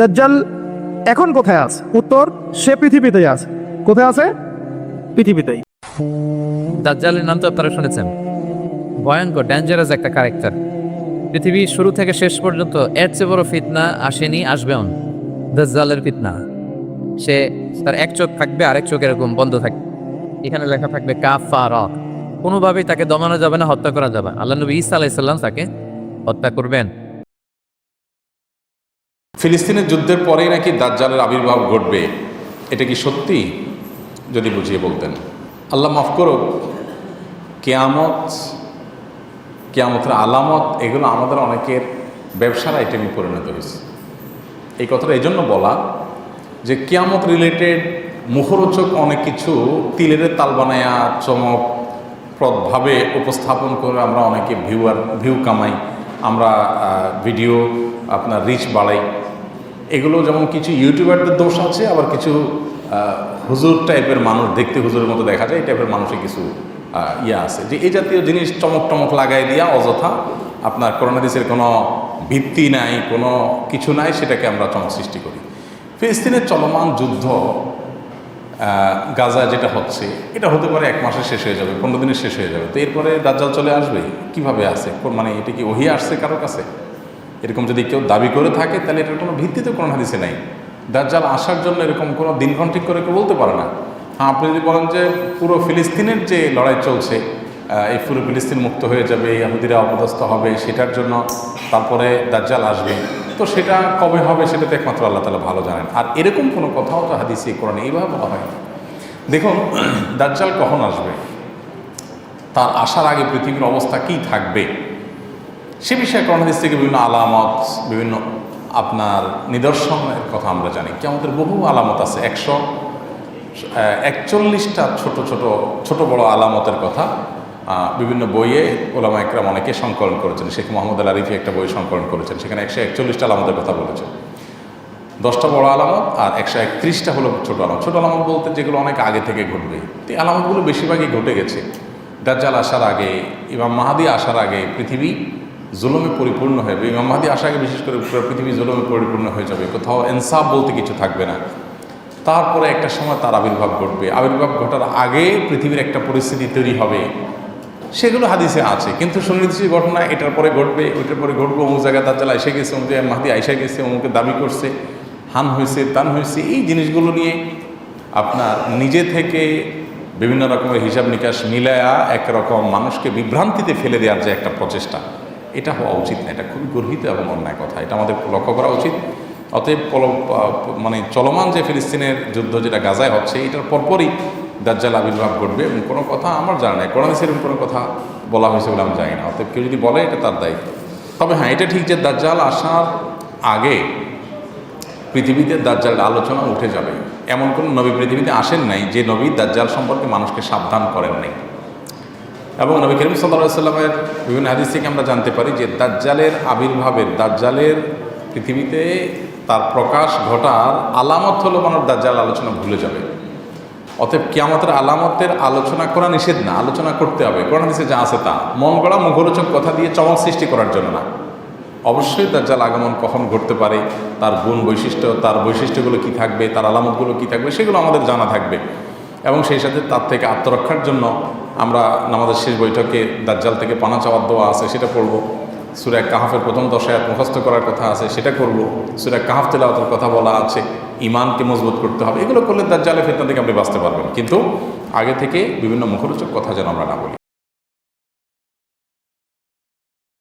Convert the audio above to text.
দাজ্জাল এখন কোথায় আছে? উত্তর, সে পৃথিবীতেই আছে। কোথায় আছে? পৃথিবীতেই। দাজ্জালের নাম তো আপনারা শুনেছেন। ভয়ঙ্কর ডেঞ্জারাস একটা ক্যারেক্টার। পৃথিবীর শুরু থেকে শেষ পর্যন্ত এর চেয়ে বড় ফিতনা আসেনি, আসবেও না। দাজ্জালের ফিতনা। সে তার এক চোখ থাকবে, আরেক চোখ এরকম বন্ধ থাকবে, এখানে লেখা থাকবে কাফারা। কোনোভাবেই তাকে দমানো যাবে না, হত্যা করা যাবে না। আল্লাহ নবী ঈসা আলাইহিস সালাম তাকে হত্যা করবেন। ফিলিস্তিনের যুদ্ধের পরেই নাকি দাজ্জালের আবির্ভাব ঘটবে, এটা কি সত্যি? যদি বুঝিয়ে বলতেন। আল্লাহ মাফ করুক, কেয়ামতের আলামত এগুলো আমাদের অনেকের ব্যবসার আইটেমে পরিণত হয়েছে। এই কথাটা এই জন্য বলা যে কেয়ামত রিলেটেড মুখরোচক অনেক কিছু তিলের তাল বানায়া চমকপ্রদভাবে উপস্থাপন করে আমরা অনেকে ভিউ কামাই, আমরা ভিডিও আপনার রিচ বাড়াই। এগুলো যেমন কিছু ইউটিউবারদের দোষ আছে, আবার কিছু হুজুর টাইপের মানুষ, দেখতে হুজুরের মতো দেখা যায়, এই টাইপের মানুষের কিছু আছে যে এই জাতীয় জিনিস চমক লাগাই দিয়া অযথা আপনার কোরআন হাদিসের কোনো ভিত্তি নাই, কোনো কিছু নাই, সেটাকে আমরা চমক সৃষ্টি করি। ফিলিস্তিনের চলমান যুদ্ধ গাজা যেটা হচ্ছে, এটা হতে পারে 1 মাসে শেষ হয়ে যাবে, 15 দিনে শেষ হয়ে যাবে। তো এরপরে দাজ্জাল চলে আসবে কিভাবে আসে? মানে এটা কি ওহী আসছে কারোর কাছে? এরকম যদি কেউ দাবি করে থাকে তাহলে এটার কোনো ভিত্তি তো কোরআন হাদিসে নাই। দাজ্জাল আসার জন্য এরকম কোনো দিনক্ষণ ঠিক করে কেউ বলতে পারে না। হ্যাঁ, আপনি যদি বলেন যে পুরো ফিলিস্তিনের যে লড়াই চলছে, এই পুরো ফিলিস্তিন মুক্ত হয়ে যাবে, ইহুদিরা অপদস্থ হবে, সেটার জন্য তারপরে দাজ্জাল আসবে, তো সেটা কবে হবে সেটা তো একমাত্র আল্লাহ তাআলা ভালো জানেন। আর এরকম কোনো কথাও তো হাদিসে কোরআনে এইভাবে বলা হয় না। দেখুন, দাজ্জাল কখন আসবে, তার আসার আগে পৃথিবীর অবস্থা কী থাকবে, সে বিষয়ে কোরআন হাদিস থেকে বিভিন্ন আলামত, বিভিন্ন আপনার নিদর্শনের কথা আমরা জানি। কিয়ামতের বহু আলামত আছে, 141টা ছোট বড় আলামতের কথা বিভিন্ন বইয়ে ওলামা একরাম অনেকে সংকলন করেছেন। শেখ মোহাম্মদ আল আরিফি একটা বই সংকলন করেছেন, সেখানে 141টা আলামতের কথা বলেছেন। 10টা বড় আলামত আর 131টা হলো ছোট আলামত। ছোট আলামত বলতে যেগুলো অনেক আগে থেকে ঘটবে। এই আলামতগুলো বেশিরভাগই ঘটে গেছে। দাজ্জাল আসার আগে, ইমাম মাহদী আসার আগে পৃথিবী জুলুমে পরিপূর্ণ হয়ে যাবে। ইমাম মাহদী আসার আগে বিশেষ করে পুরো পৃথিবী জুলুমে পরিপূর্ণ হয়ে যাবে, কোথাও ইনসাফ বলতে কিছু থাকবে না। তারপরে একটা সময় তার আবির্ভাব ঘটবে। আবির্ভাব ঘটার আগে পৃথিবীর একটা পরিস্থিতি তৈরি হবে, সেগুলো হাদিসে আছে। কিন্তু সুনির্দিষ্ট ঘটনা এটার পরে ঘটবে, ওইটার পরে ঘটবে, অমুক জায়গায় দাজ্জাল আইসা গেছে, অমুক জায়গায় মাহদী আইসা গেছে, অমুকে দাবি করছে, হান হয়েছে, তান হয়েছে, এই জিনিসগুলো নিয়ে আপনার নিজে থেকে বিভিন্ন রকমের হিসাব নিকাশ মিলায়া একরকম মানুষকে বিভ্রান্তিতে ফেলে দেওয়ার যে একটা প্রচেষ্টা, এটা হওয়া উচিত না। এটা খুবই গর্হিত এবং অন্যায় কথা, এটা আমাদের লক্ষ্য করা উচিত। অতএব মানে চলমান যে ফিলিস্তিনের যুদ্ধ যেটা গাজায় হচ্ছে, এটার পরপরই দাজ্জাল আবির্ভাব ঘটবে এবং কোনো কথা আমার জানা নেই, কোরআনে সেরকম কোনো কথা বলা হয়েছে বলে আমি জানি না। অতএব কেউ যদি বলে এটা তার দায়িত্ব। তবে হ্যাঁ, এটা ঠিক যে দাজ্জাল আসার আগে পৃথিবীতে দাজ্জালের আলোচনা উঠে যাবে। এমন কোনো নবী পৃথিবীতে আসেন নাই যে নবী দাজ্জাল সম্পর্কে মানুষকে সাবধান করেন নাই। এবং নবী করিম সাল্লাল্লাহু আলাইহি ওয়াসাল্লামের বিভিন্ন হাদিস থেকে আমরা জানতে পারি যে দাজ্জালের পৃথিবীতে তার প্রকাশ ঘটার আলামত হলো মানুষ দাজ্জাল আলোচনা ভুলে যাবে। অতএব কিয়ামতের আলামতের আলোচনা করা নিষেধ না, আলোচনা করতে হবে। কোরআন হাদিসে যা আছে তা, মন গড়া মুখরোচক কথা দিয়ে চমক সৃষ্টি করার জন্য না। অবশ্যই দাজ্জাল আগমন কখন ঘটতে পারে, তার গুণ বৈশিষ্ট্য, তার বৈশিষ্ট্যগুলো কী থাকবে, তার আলামতগুলো কী থাকবে, সেগুলো আমাদের জানা থাকবে। এবং সেই সাথে তার থেকে আত্মরক্ষার জন্য আমরা নামাজের শেষ বৈঠকে দাজ্জাল থেকে পানা চাওয়ার দোয়া আছে, সেটা পড়ব। সূরা কাহাফের প্রথম 10 আয়াত মুখস্থ করার কথা আছে, সেটা করব। সূরা কাহাফ তেলাওয়াতের কথা বলা আছে, ঈমানকে মজবুত করতে হবে। এগুলো করলে দাজ্জালের ফিতনা থেকে আপনি বাঁচতে পারবেন। কিন্তু আগে থেকে বিভিন্ন মুখরোচক কথা যেন আমরা না বলি।